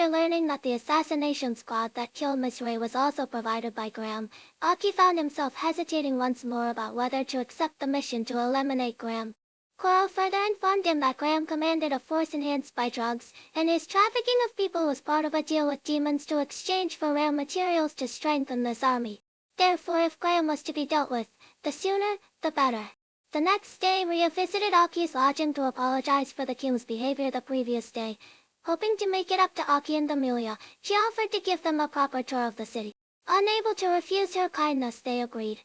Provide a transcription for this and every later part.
After learning that the assassination squad that killed Miss Ray was also provided by Graham, Aki found himself hesitating once more about whether to accept the mission to eliminate Graham. Koro further informed him that Graham commanded a force enhanced by drugs, and his trafficking of people was part of a deal with demons to exchange for rare materials to strengthen this army. Therefore, if Graham was to be dealt with, the sooner, the better. The next day, Rhea visited Aki's lodging to apologize for the king's behavior the previous day. Hoping to make it up to Aki and Amelia, she offered to give them a proper tour of the city. Unable to refuse her kindness, they agreed.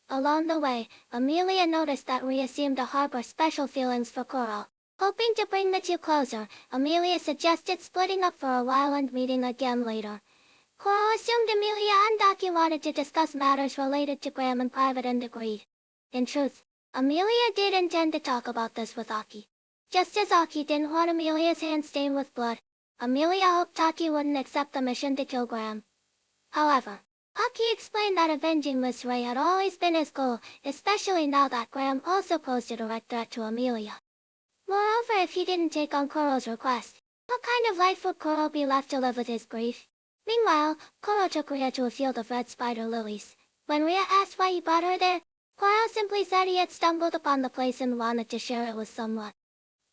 Along the way, Amelia noticed that Rhea seemed to harbor special feelings for Koro. Hoping to bring the two closer, Amelia suggested splitting up for a while and meeting again later. Koro assumed Amelia and Aki wanted to discuss matters related to Graham in private and agreed. In truth, Amelia did intend to talk about this with Aki. Just as Aki didn't want Amelia's hand stained with blood, Amelia hoped Aki wouldn't accept the mission to kill Graham. However, Aki explained that avenging Miss Ray had always been his goal, especially now that Graham also posed a direct threat to Amelia. Moreover, if he didn't take on Koro's request, what kind of life would Koro be left to live with his grief? Meanwhile, Koro took Rhea to a field of red spider lilies. When Rhea asked why he brought her there, Koro simply said he had stumbled upon the place and wanted to share it with someone.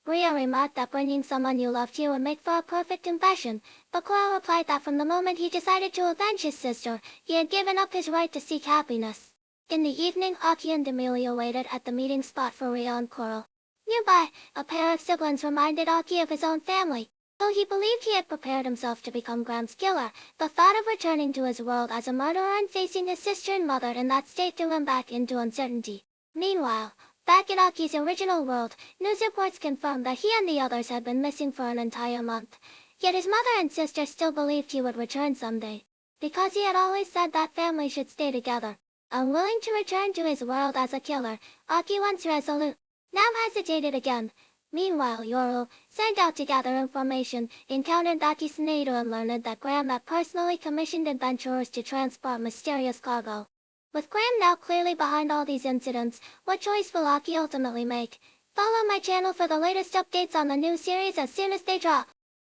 Rhea remarked that bringing someone you loved here would make for a perfect impression, but Koro replied that from the moment he decided to avenge his sister, he had given up his right to seek happiness. In the evening, Aki and Amelia waited at the meeting spot for Rhea and Koro. Nearby, a pair of siblings reminded Aki of his own family. Though he believed he had prepared himself to become Graham's killer, the thought of returning to his world as a murderer and facing his sister and mother in that state threw him back into uncertainty. Meanwhile, back in Aki's original world, news reports confirmed that he and the others had been missing for an entire month. Yet his mother and sister still believed he would return someday. Because he had always said that family should stay together, unwilling to return to his world as a killer, Aki, once resolute, now hesitated again. Meanwhile, Yoru, sent out to gather information, encountered Aki's Tsuneido and learned that Graham had personally commissioned adventurers to transport mysterious cargo. With Graham now clearly behind all these incidents, what choice will Aki ultimately make? Follow my channel for the latest updates on the new series as soon as they drop.